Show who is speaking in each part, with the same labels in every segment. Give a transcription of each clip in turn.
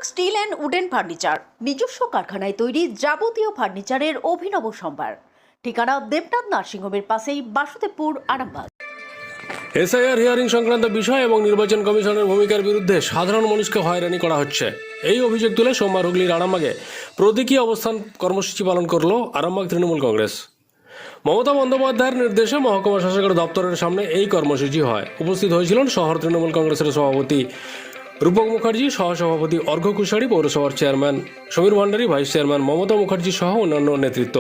Speaker 1: Anurag steel and wooden furniture নিজস্ব কারখানায় তৈরি যাবতীয় ফার্নিচারের অভিনব সম্ভার। ঠিকানা দেবনাথ নার্সিংহোমের পাশেই বাসুদেবপুর, আরামবাগ।
Speaker 2: এসআইআর হিয়ারিং সংক্রান্ত বিষয় এবং নির্বাচন কমিশনের ভূমিকার বিরুদ্ধে সাধারণ মানুষকে হয়রানি করা হচ্ছে, এই অভিযোগ তুলে সোমবার হুগলির আরামবাগে প্রতীকী অবস্থান কর্মসূচি পালন করল আরামবাগ তৃণমূল কংগ্রেস। মমতা বন্দ্যোপাধ্যায়ের নির্দেশে মহকুমা শাসকের দপ্তরের সামনে এই কর্মসূচি হয়। উপস্থিত হয়েছিলেন শহর তৃণমূল কংগ্রেসের সভাপতি রূপক মুখার্জি, সহসভাপতি অর্ঘ্য কুশারি, পৌরসভার chairman Samir Bhandari, vice chairman Mamata Mukherjee সহ অন্যান্য নেতৃত্ব।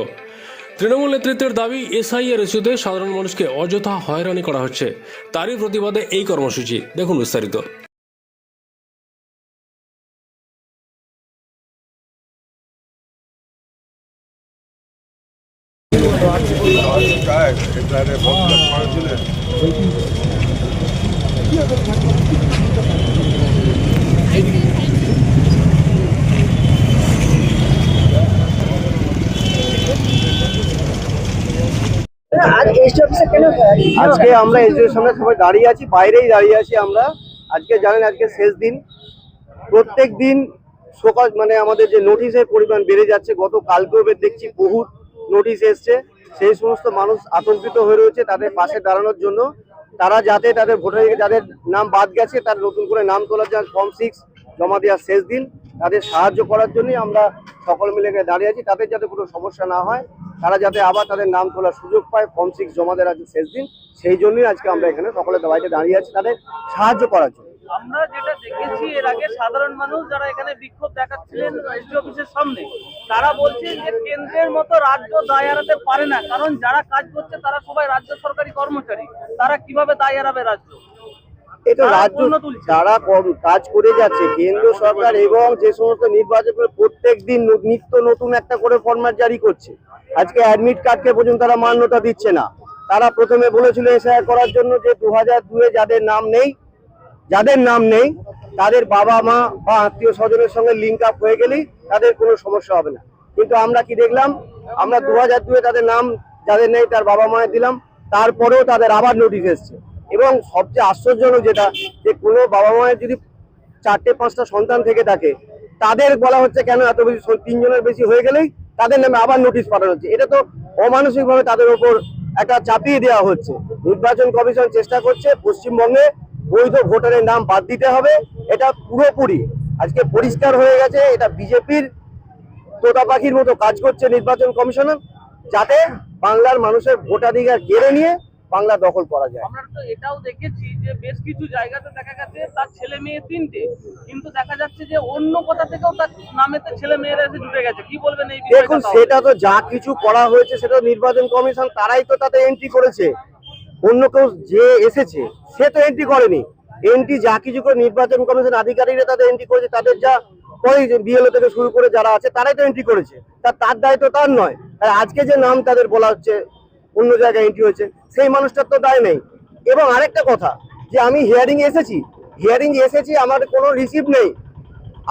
Speaker 2: তৃণমূল নেতৃত্বের দাবি, এসআইআর ইস্যুতে সাধারণ মানুষকে অযথা হয়রানি করা হচ্ছে, তারই প্রতিবাদে এই কর্মসূচি। দেখুন বিস্তারিত।
Speaker 3: আজকে আমরা এসডিওর সামনে সবাই দাঁড়িয়ে আছি, বাইরেই দাঁড়িয়ে আছি আমরা। আজকে জানেন আজকে শেষ দিন। প্রত্যেক দিন সকাল আমাদের যে নোটিশের পরিমাণ বেড়ে যাচ্ছে। গত কালকেও দেখছি বহু নোটিশ এসছে। সেই সমস্ত মানুষ আতঙ্কিত হয়ে রয়েছে তাদের পাশে দাঁড়ানোর জন্য। তারা যাতে তাদের ভোটার যাদের নাম বাদ গেছে তার নতুন করে নাম তোলার জন্য ফর্ম 6 জমা দেওয়ার শেষ দিন, তাদের সাহায্য করার জন্যই আমরা সকল মিলে দাঁড়িয়ে আছি। তাদের যাতে কোনো সমস্যা না হয়, তারা যাতে আবার তাদের নাম তোলার সুযোগ পায়, ফর্ম 6 জমা দেওয়ার আজকে শেষ দিন, সেই জন্যই আজকে আমরা এখানে সকলে বাইরে দাঁড়িয়ে আছি তাদের সাহায্য করার জন্য।
Speaker 4: আমরা যেটা দেখেছি এর আগে, সাধারণ মানুষ যারা এখানে বিক্ষোভ দেখাচ্ছিলেন এসডি অফিসের সামনে, তারা বলছেন যে কেন্দ্রের মতো রাজ্য দায় এড়াতে পারে না, কারণ যারা কাজ করছে তারা সবাই রাজ্য সরকারি কর্মচারী, তারা কিভাবে দায় এড়াবে রাজ্য?
Speaker 3: এটা রাজ্য যারা কাজ করে যাচ্ছে, কেন্দ্র সরকার এবং যে সমস্ত নির্বাচন প্রত্যেক দিন নিত্য নতুন একটা করে ফরম্যাট জারি করছে। আজকে অ্যাডমিট কার্ডকে পর্যন্ত তারা মান্যতা দিচ্ছে না। তারা প্রথমে বলেছিল এসআইআর করার জন্য যে 2002-এ যাদের নাম নেই তাদের বাবা মা বা আত্মীয় স্বজনের সঙ্গে লিঙ্ক আপ হয়ে গেলেই তাদের কোনো সমস্যা হবে না। কিন্তু আমরা কি দেখলাম, আমরা 2002-এ তাদের নাম যাদের নেই তার বাবা মায়ের দিলাম, তারপরেও তাদের আবার নোটিশ এসছে। এবং সবচেয়ে আশ্চর্যজনক যেটা, যে কোনো বাবা মায়ের যদি 4-5টা সন্তান থেকে থাকে, তাদের বলা হচ্ছে কেন এত বেশি 3 জনের বেশি হয়ে গেলেই তাদের নামে আবার নোটিশ পাঠানো হচ্ছে। এটা তো অমানসিকভাবে তাদের ওপর একটা চাপিয়ে দেওয়া হচ্ছে। নির্বাচন কমিশন চেষ্টা করছে পশ্চিমবঙ্গে বৈধ ভোটারের নাম বাদ দিতে হবে। এটা পুরোপুরি আজকে পরিষ্কার হয়ে গেছে। এটা বিজেপির তোতা পাখির মতো কাজ করছে নির্বাচন কমিশনার, যাতে বাংলার মানুষের ভোটাধিকার কেড়ে নিয়ে বাংলা দখল করা যায়।
Speaker 4: আমরা তো এটাও দেখেছি যে বেশ কিছু জায়গাতে দেখা গেছে তার ছেলে মেয়ে 3টে, কিন্তু দেখা যাচ্ছে যে অন্য কোথা থেকেও তার নামেতে ছেলে মেয়েরা এসে জুড়ে গেছে। কি বলবেন এই বিষয়ে?
Speaker 3: দেখুন, সেটা তো যা কিছু করা হয়েছে সেটা নির্বাচন কমিশন তারাই তো তাতে এন্ট্রি করেছে। অন্য কেউ যে এসেছে সে তো এন্ট্রি করেনি। এন্ট্রি যা কিছু করে নির্বাচন কমিশন আধিকারিকরা তাদের এন্ট্রি করেছে। তাদের যা ওই বিএলও থেকে শুরু করে যারা আছে তারাই তো এন্ট্রি করেছে। তার দায়িত্ব তার নয়। আর আজকে যে নাম তাদের বলা হচ্ছে অন্য জায়গায় এন্ট্রি হয়েছে, সেই মানুষটার তো দায় নেই। এবং আরেকটা কথা, যে আমি হিয়ারিং এসেছি আমার কোনো রিসিভ নেই।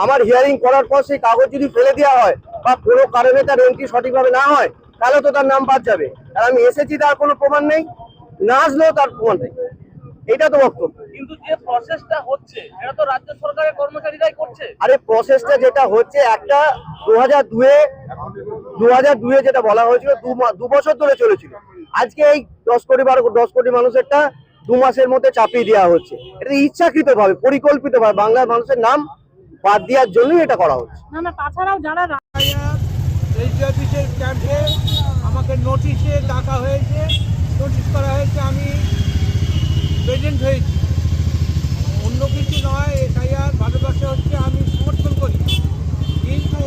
Speaker 3: আমার হিয়ারিং করার পর সেই কাগজ যদি ফেলে দেওয়া হয় বা কোনো কারণে তার এন্ট্রি সঠিকভাবে না হয়, তাহলে তো তার নাম বাদ যাবে। আর আমি এসেছি তার কোনো প্রমাণ নেই, না আসলেও তার প্রমাণ নেই। এটা তো বক্তব্য।
Speaker 4: কিন্তু যে প্রসেসটা হচ্ছে এটা তো রাজ্য সরকারের কর্মচারীরাই করছে।
Speaker 3: আরে প্রসেসটা যেটা হচ্ছে, একটা 2002-এ যেটা বলা হয়েছিল 2 বছর ধরে চলেছিল। আজকে এই 10 কোটি মানুষেরটা 2 মাসের মধ্যে চাপিয়ে দেওয়া হচ্ছে। এটা ইচ্ছাকৃতভাবে পরিকল্পিতভাবে বাংলার মানুষের নাম বাদ দেওয়ার জন্যই এটা করা হচ্ছে।
Speaker 5: না, তাছাড়াও যারা
Speaker 6: রেজিস্ট্রি অফিসের ক্যাম্পে আমাকে নোটিশে ডাকা হয়েছে, নোটিশ করা হয়েছে, আমি প্রেজেন্ট হয়েছি। অন্য কিছু নয়, এসআইআর ভারতবর্ষে হচ্ছে, আমি সমর্থন করি। কিন্তু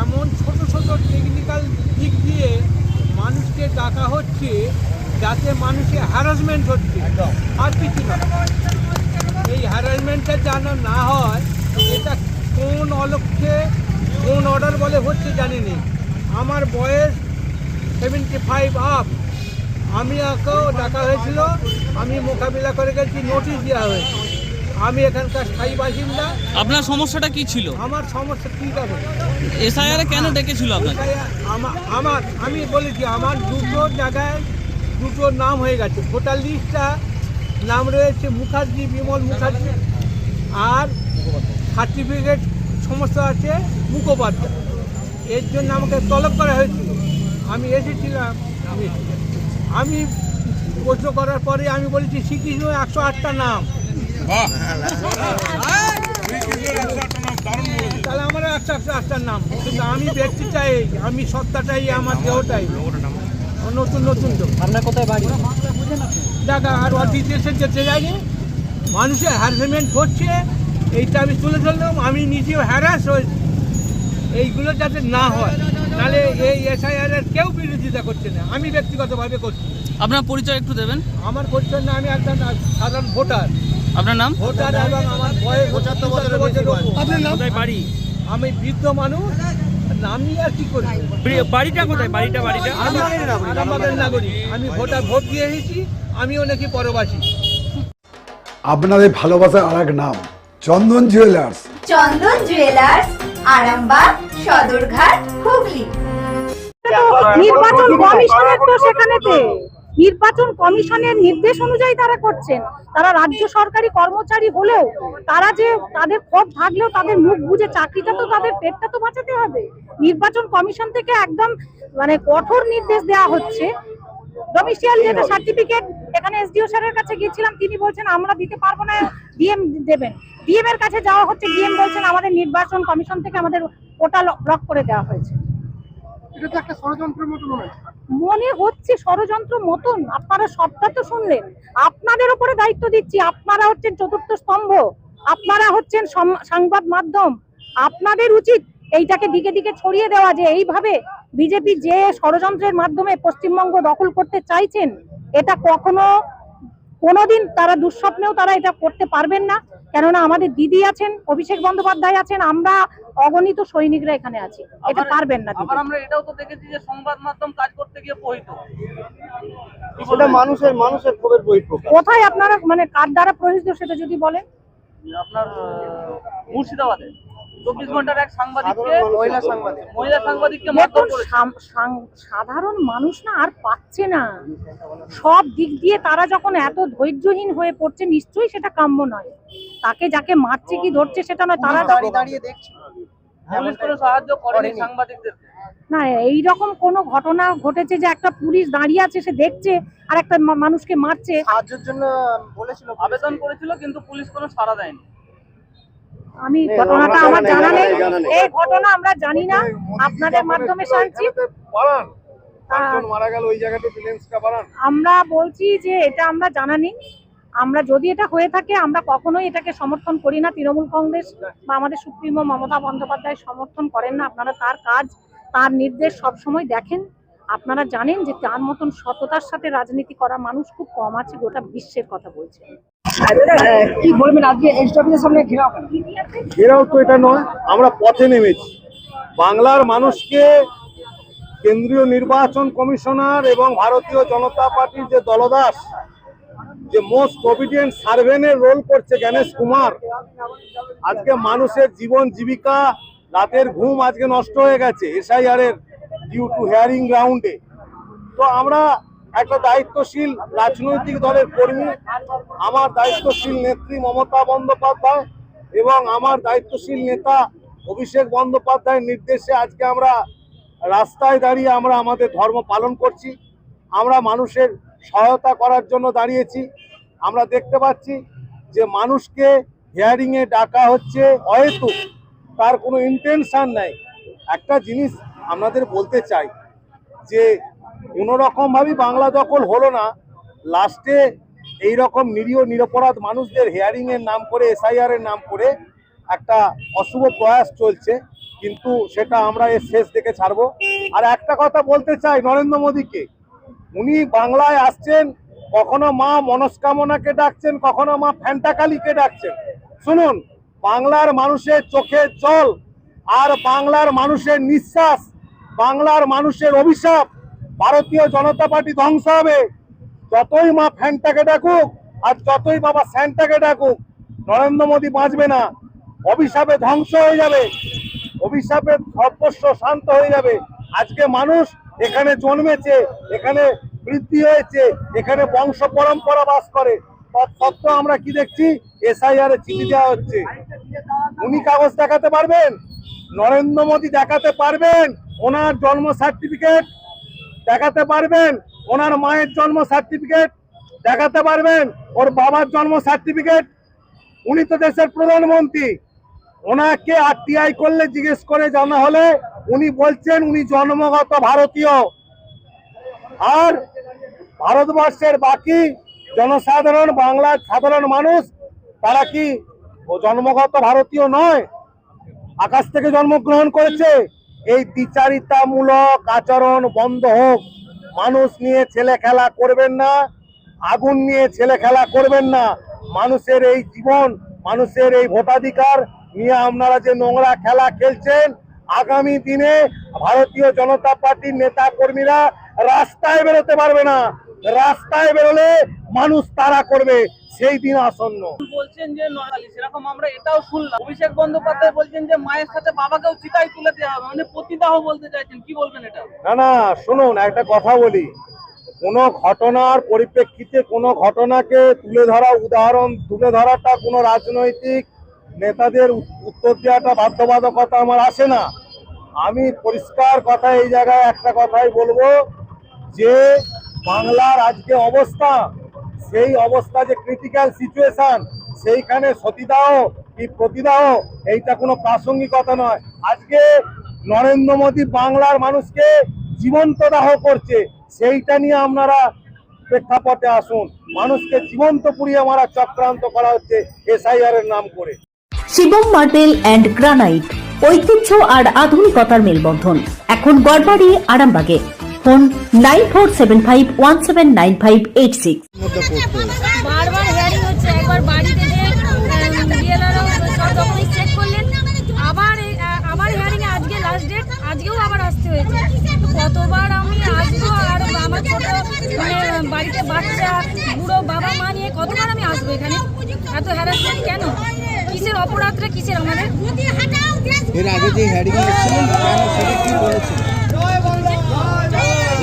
Speaker 6: এমন ছোট ছোট টেকনিক্যাল দিক দিয়ে মানুষকে ডাকা হচ্ছে যাতে মানুষের হ্যারাসমেন্ট হচ্ছে, আর কিছু না। এই হ্যারাসমেন্টটা যেন না হয়, এটা কোন অলক্ষ্যে কোন অর্ডার বলে হচ্ছে জানি নেই। আমার বয়স 75 আপ। আমি একেও ডাকা হয়েছিল, আমি মোকাবিলা করে গেছি, নোটিশ দেওয়া হয়েছে। আমি এখানকার স্থায়ী বাসিন্দা।
Speaker 7: আপনার সমস্যাটা কি ছিল?
Speaker 6: আমার সমস্যা ঠিক আছে।
Speaker 7: এসআইআর কেন ডেকেছিল আপনাকে?
Speaker 6: আমি বলেছি আমার 2টো জায়গায় 2টো নাম হয়ে গেছে। ভোটার লিস্টটা নাম রয়েছে মুখার্জি, বিমল মুখার্জি, আর সার্টিফিকেট সমস্যা আছে মুখোপাধ্যায়, এর জন্য আমাকে তলব করা হয়েছিল। আমি এসেছিলাম, আমি প্রশ্ন করার পরে আমি বলেছি শ্রীকৃষ্ণ 108টা নাম, তাহলে আমার 108টার নাম। কিন্তু আমি ব্যক্তিটাই, আমি সত্তাটাই, আমার দেহটাই নতুন নতুন। আপনার কোথায় বাড়ি? দেখা আর অতিথি যেতে যায়নি, মানুষের হ্যারাসমেন্ট হচ্ছে, এইটা আমি তুলে ধরলাম। আমি নিজেও হ্যারাস হয়েছি, এইগুলো যাতে না হয়, তাহলে এই এসআইআর এর কেউ বিরোধিতা করছে না, আমি ব্যক্তিগতভাবে করছি।
Speaker 7: আপনার পরিচয় একটু দেবেন।
Speaker 6: আমার পরিচয় না, আমি একটা সাধারণ ভোটার।
Speaker 7: আপনার নাম?
Speaker 6: ভোটার এবং আমার বয়স 75 বছর।
Speaker 7: আপনার নাম? বাড়ি?
Speaker 6: আমি বৃদ্ধ মানুষ, নামই আর কি করি।
Speaker 7: বাড়িটা কোথায়? বাড়িটা
Speaker 6: আমি আরামবাগের নাগরিক, আমি ভোট দিয়ে এসেছি, আমিও নাকি পরবাসী।
Speaker 5: আপনাদের ভালোবাসার আর এক নাম চন্দন জুয়েলার্স।
Speaker 8: চন্দন জুয়েলার্স, আরামবাগ, সদরঘাট, হুগলি।
Speaker 9: নির্বাচন কমিশনের তো সেখানেতে নির্বাচন কমিশনের নির্দেশ অনুযায়ী তারা করছেন। তারা রাজ্য সরকারি কর্মচারী হলেও তারা যে তাদের ক্ষোভ থাকলেও তাদের মুখ বুঝে চাকরিটা তো, তাদের পেটটা তো বাঁচাতে হবে। নির্বাচন কমিশন থেকে একদম মানে কঠোর নির্দেশ দেওয়া হচ্ছে। ডোমিসিয়াল যেটা সার্টিফিকেট, এখানে এসডিও স্যারের কাছে গিয়েছিলাম, তিনি বলছেন আমরা দিতে পারবো না, ডিএম দেবেন। ডিএম এর কাছে যাওয়া হচ্ছে, ডিএম বলছেন আমাদের নির্বাচন কমিশন থেকে আমাদের পোর্টাল ব্লক করে দেওয়া হয়েছে।
Speaker 5: এটা তো একটা ষড়যন্ত্রের মতো
Speaker 9: মনে হচ্ছে ষড়যন্ত্র মতন। আপনারা সবটা তো শুনলেন, আপনাদের উপরে দায়িত্ব দিচ্ছি। আপনারা হচ্ছেন চতুর্থ স্তম্ভ, আপনারা হচ্ছেন সংবাদ মাধ্যম। আপনাদের উচিত এইটাকে দিকে দিকে ছড়িয়ে দেওয়া, যে এইভাবে বিজেপি যে ষড়যন্ত্রের মাধ্যমে পশ্চিমবঙ্গ দখল করতে চাইছেন, এটা কোনোদিন তারা দুঃস্বপ্নেও তারা এটা করতে পারবেন না। কেননা আমাদের দিদি আছেন, অভিষেক বন্দ্যোপাধ্যায় আছেন, আমরা অগণিত সৈনিকরা এখানে আছি, এটা পারবেন না।
Speaker 4: আবার আমরা এটাও তো দেখেছি যে সংবাদ মাধ্যম কাজ করতে গিয়ে প্রহিত।
Speaker 3: সেটা মানুষের ক্ষোভের বহিঃপ্রকাশ।
Speaker 9: কোথায় আপনারা মানে কার দ্বারা প্রয়োজিত সেটা যদি বলেন।
Speaker 4: আপনার মুর্শিদাবাদে 24 ঘন্টার এক সাংবাদিককে, মহিলা সাংবাদিককে মারধর করেছে।
Speaker 9: সাধারণ মানুষ না আর পাচ্ছে না, সব দিক দিয়ে তারা যখন এত ধৈর্যহীন হয়ে পড়ছে, নিশ্চয়ই সেটা কাম্য নয়। তাকে যাকে মারছে কি ধরছে সেটা নয়, তারা
Speaker 4: দাঁড়িয়ে দেখছে, পুলিশ কোনো সাহায্য করেনি সাংবাদিকদের।
Speaker 9: না, এইরকম কোনো ঘটনা ঘটেছে যে একটা পুলিশ দাঁড়িয়ে আছে, সে দেখছে আর একটা মানুষকে মারছে।
Speaker 4: সাহায্যের জন্য বলেছিল, আবেদন করেছিল, কিন্তু পুলিশ কোনো সাড়া দেয়নি।
Speaker 9: আমি ঘটনাটা আমার জানা নেই, এই ঘটনা আমরা জানি না, আপনাদের মাধ্যমে শুনছি। আমরা বলছি যে এটা আমরা জানা নেই। আমরা যদি এটা হয়ে থাকে, আমরা কখনোই এটাকে সমর্থন করি না। তৃণমূল কংগ্রেস বা আমাদের সুপ্রিমো মমতা বন্দ্যোপাধ্যায় সমর্থন করেন না। আপনারা তার কাজ, তার নির্দেশ সবসময় দেখেন। আপনারা জানেন যে তার মতন সততার সাথে রাজনীতি করা মানুষ খুব কম আছে, গোটা বিশ্বের কথা বলছে।
Speaker 3: কি বলবেন আজকে এসডিওর সামনে ঘেরাও তো এটা নয়, আমরা পথে নেমেছি। বাংলার মানুষকে কেন্দ্রীয় নির্বাচন কমিশনার এবং ভারতীয় জনতা পার্টির যে দলদাস, যে মোস্ট ওবিডিয়েন্ট সার্ভেন্টের রোল করছে জ্ঞানেশ কুমার, আজকে মানুষের জীবন জীবিকা, রাতের ঘুম আজকে নষ্ট হয়ে গেছে এসআইআর এর ডিউ টু হিয়ারিং গ্রাউন্ডে। তো আমরা একটা দায়িত্বশীল রাজনৈতিক দলের কর্মী, আমার দায়িত্বশীল নেত্রী মমতা বন্দ্যোপাধ্যায় এবং আমার দায়িত্বশীল নেতা অভিষেক বন্দ্যোপাধ্যায়ের নির্দেশে আজকে আমরা রাস্তায় দাঁড়িয়ে আমরা আমাদের ধর্ম পালন করছি। আমরা মানুষের সহায়তা করার জন্য দাঁড়িয়েছি। আমরা দেখতে পাচ্ছি যে মানুষকে হিয়ারিংয়ে ডাকা হচ্ছে অহেতুক, তার কোনো ইন্টেনশন নাই। একটা জিনিস আপনাদের বলতে চাই যে কোনো রকমভাবেই বাংলা দখল হলো না, লাস্টে এইরকম নিরীহ নিরপরাধ মানুষদের হিয়ারিংয়ের নাম করে, এসআইআর এর নাম করে একটা অশুভ প্রয়াস চলছে, কিন্তু সেটা আমরা এর শেষ দেখে ছাড়বো। আর একটা কথা বলতে চাই নরেন্দ্র মোদীকে, উনি বাংলায় আসছেন, কখনো মা মনস্কামনাকে ডাকছেন, কখনো মা ফ্যান্টাকালীকে ডাকছেন। শুনুন, বাংলার মানুষের চোখের জল আর বাংলার মানুষের নিঃশ্বাস, বাংলার মানুষের অভিশাপ, ভারতীয় জনতা পার্টি ধ্বংস হবে। যতই মা ফ্যানটাকে ডাকুক আর যতই বাবা স্যান্টাকে ডাকুক, নরেন্দ্র মোদী বাঁচবে না, অভিশাপে ধ্বংস হয়ে যাবে, অভিশাপে সর্বস্ব শান্ত হয়ে যাবে। আজকে মানুষ এখানে জন্মেছে, এখানে বৃদ্ধি হয়েছে, এখানে বংশ পরম্পরা বাস করে, তৎসত্ত্বেও আমরা কি দেখছি, এসআইআর এ চিঠি দেওয়া হচ্ছে। উনি কাগজ দেখাতে পারবেন? নরেন্দ্র মোদী দেখাতে পারবেন ওনার জন্ম সার্টিফিকেট? দেখাতে পারবেন ওনার মায়ের জন্ম সার্টিফিকেট? দেখাতে পারবেন ওর বাবার জন্ম সার্টিফিকেট? উনি তো দেশের প্রধানমন্ত্রী। ওনাকে আরটিআই করলে জিজ্ঞেস করে জানা হলে উনি বলছেন উনি জন্মগত ভারতীয়। আর ভারতবর্ষের বাকি জনসাধারণ, বাংলার সাধারণ মানুষ, তারা কি ও জন্মগত ভারতীয় নয়? আকাশ থেকে জন্মগ্রহণ করেছে? এই দ্বিচারিতামূলক আচরণ বন্ধ হোক। মানুষ নিয়ে ছেলে খেলা করবেন না, আগুন নিয়ে ছেলে খেলা করবেন না। মানুষের এই জীবন, মানুষের এই ভোটাধিকার নিয়ে আপনারা যে নোংরা খেলা খেলছেন, আগামী দিনে ভারতীয় জনতা পার্টির নেতা কর্মীরা রাস্তায় বেরোতে পারবে না। রাস্তায় বেরোলে মানুষ তাড়া করবে, সেই দিন আসন্ন।
Speaker 4: বলছেন যে নড়ালি, সেরকম আমরা এটাও শুনলাম অভিষেক বন্দ্যোপাধ্যায় বলছেন যে মায়ের সাথে বাবাকেও চিতায় তুলে দেওয়া হবে, মানে প্রতিদাহ বলতে চাইছেন, কি বলবেন এটা?
Speaker 3: না, শুনুন, একটা কথা বলি। কোনো ঘটনার পরিপ্রেক্ষিতে কোনো ঘটনাকে উদাহরণ তুলে ধরাটা কোনো রাজনৈতিক নেতাদের উত্তর দেওয়াটা বাধ্যবাধকতা আমার আসে না। আমি পরিষ্কার কথা এই জায়গায় একটা কথাই বলবো যে বাংলার আজকে অবস্থা, সেই অবস্থা যে ক্রিটিক্যাল সিচুয়েশন, সেইখানে সতীদাহ কি প্রতিদাহ এইটা কোনো প্রাসঙ্গিকতা নয়। আজকে নরেন্দ্র মোদী বাংলার মানুষকে জীবন্ত দাহ করছে, সেইটা নিয়ে আপনারা প্রেক্ষাপটে আসুন। মানুষকে জীবন্ত পুড়িয়ে মারা চক্রান্ত করা হচ্ছে এসআইআর এর নাম করে।
Speaker 1: শিবম মার্বেল অ্যান্ড গ্রানাইট, ঐতিহ্য আর আধুনিকতার মেলবন্ধন, এখন গড়বাড়ি আরামবাগে। ফোন 9475179586।
Speaker 9: বারবার হেয়ারিং হচ্ছে, একবার বাড়িতে যে বিএলআরও সব ডকুমেন্ট চেক করলেন, আবার হেয়ারিং এ আজকে লাস্ট ডেট, আজকেও আবার আসতে হয়েছে। কতবার আমি আসবো, আর আমার ছোট বাড়িতে বাচ্চা, বুড়ো বাবা মা নিয়ে কতবার আমি আসবো এখানে? এত হ্যারাসমেন্ট কেন? কিসের অপরাধটা কিসের আমাদের?
Speaker 6: এর আগে যে হিয়ারিং এসেছিলেন সেটা কি বলেছেন?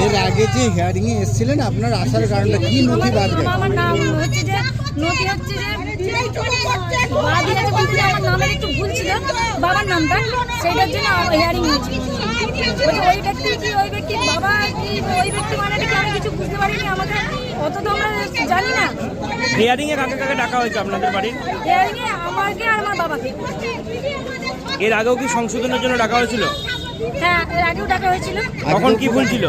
Speaker 6: এর আগে যে হিয়ারিং এ এসেছিলেন আপনার আসার কারণটা কি? নথি বাদ গেছে।
Speaker 9: আমার নাম হচ্ছে যে নথি হচ্ছে যে বাদ গেছে বলতে আমার নামের একটু ভুল ছিল, বাবার নামটা, সেইটার জন্য হিয়ারিং হয়েছে। ওই ব্যক্তি কি, ওই ব্যক্তির বাবা কি, ওই ব্যক্তি মানে কি আমি কিছু বুঝতে পারিনি, আমাকে অত তো আমরা জানি না।
Speaker 7: হিয়ারিং এ কাকে কাকে ডাকা হয়েছে আপনাদের বাড়ির?
Speaker 9: হিয়ারিং এ আমাকে আর আমার বাবাকে।
Speaker 7: এর আগেও কি সংশোধনের জন্য ডাকা হয়েছিল?
Speaker 9: হ্যাঁ, এর আগেও ডাকা হয়েছিল।
Speaker 7: তখন কি ভুল ছিল?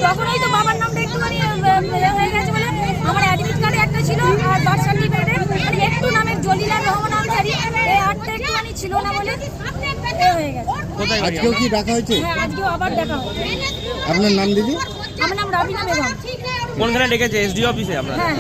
Speaker 9: তখন ওই তো বাবার নামটা একটুখানি হয়ে গেছে বলে, আমার অ্যাডমিট কার্ডে একটা ছিল আর বার্থ সার্টিফিকেটে মানে একটু নামের জলিলা রহমান আনসারি, এই আটটা একটুখানি ছিল না বলে হয়ে গেছে।
Speaker 6: আজকেও কি ডাকা হয়েছে?
Speaker 9: হ্যাঁ, আজকেও আবার দেখা হয়েছে।
Speaker 6: আপনার নাম দিদি?
Speaker 9: আমার নাম রাবিনা বেগম।
Speaker 7: কোনখানে ডেকেছে? এসডি অফিসে আপনার?
Speaker 9: হ্যাঁ।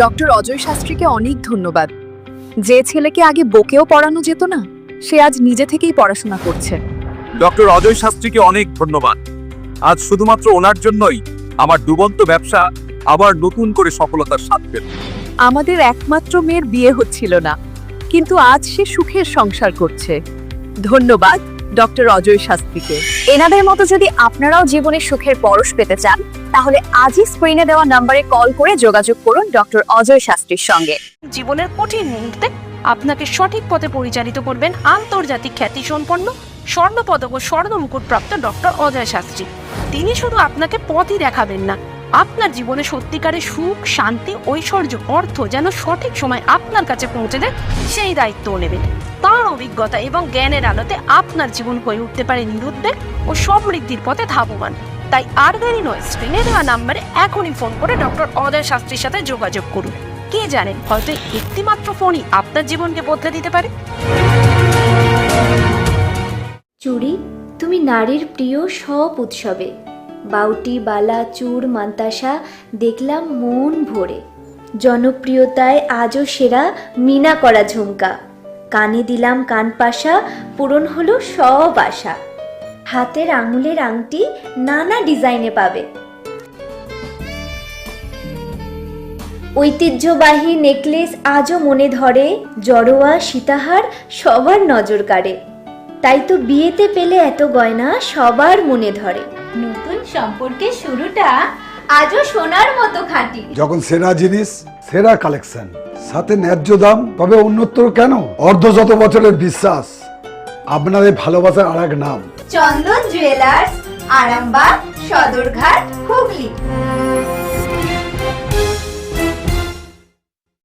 Speaker 10: ডক্টর অজয় শাস্ত্রীকে অনেক ধন্যবাদ। যে ছেলেকে আগে বকেও পড়ানো যেত না, সে আজ নিজে থেকেই পড়াশোনা করছে।
Speaker 11: ডক্টর অজয় শাস্ত্রীকে অনেক ধন্যবাদ। আজ শুধুমাত্র ওনার জন্যই আমার ডুবন্ত ব্যবসা আবার নতুন করে সফলতার স্বাদ পেল।
Speaker 10: আমাদের একমাত্র মেয়ের বিয়ে হচ্ছিল না, কিন্তু আজ সে সুখের সংসার করছে। ধন্যবাদ ডক্টর অজয় শাস্ত্রীকে। এনাদের মতো যদি আপনারাও জীবনে সুখের পরশ পেতে চান, তাহলে আজই স্ক্রিনে দেওয়া নম্বরে কল করে যোগাযোগ করুন ডক্টর অজয় শাস্ত্রীর সঙ্গে।
Speaker 9: জীবনের কঠিন মুহূর্তে আপনাকে সঠিক পথে পরিচালিত করবেন আন্তর্জাতিক খ্যাতিসম্পন্ন স্বর্ণপদক ও স্বর্ণ মুকুটপ্রাপ্ত ডক্টর অজয় শাস্ত্রী। তিনি শুধু আপনাকে পথই দেখাবেন না, আপনার জীবনে সত্যিকারের সুখ, শান্তি, ঐশ্বর্য, অর্থ যেন সঠিক সময় আপনার কাছে পৌঁছে দেয়, সেই দায়িত্বও নেবেন। তার অভিজ্ঞতা এবং জ্ঞানের আলোতে আপনার জীবন হয়ে উঠতে পারে নিরুদ্বেগ ও সমৃদ্ধির পথে ধাবমান। তাই আর দেরি নয়, স্ক্রিনে দেওয়া নাম্বারে এখনই ফোন করে ডক্টর অজয় শাস্ত্রীর সাথে যোগাযোগ করুন। কে জানেন, হয়তো একটিমাত্র ফোনই আপনার জীবনকে বদলে দিতে পারে।
Speaker 8: চুড়ি, তুমি নারীর প্রিয় সব উৎসবে। বাউটি, বালা, চূড়, মান্তাসা দেখলাম মন ভরে। জনপ্রিয়তায় আজও সেরা মিনা করা ঝুমকা। কানে দিলাম কানপাশা, পূরণ হলো সব আশা। হাতের আঙুলের আংটি নানা ডিজাইনে পাবে। ঐতিহ্যবাহী নেকলেস আজও মনে ধরে। জড়োয়া, সীতাহার সবার নজর কাড়ে। তাই তো বিয়েতে পেলে এত গয়না সবার মনে ধরে। নতুন সম্পর্কের শুরুটা আজও সোনার মতো খাঁটি।
Speaker 5: যখন সেরা জিনিস, সেরা কালেকশন, সাথে ন্যায্য দাম, তবে উন্নতর কেন? অর্ধশত বছরের বিশ্বাস, আপনাদের ভালোবাসার আর এক নাম।
Speaker 8: চন্দন জুয়েলার্স, আরামবাগ, সদরঘাট, হুগলি।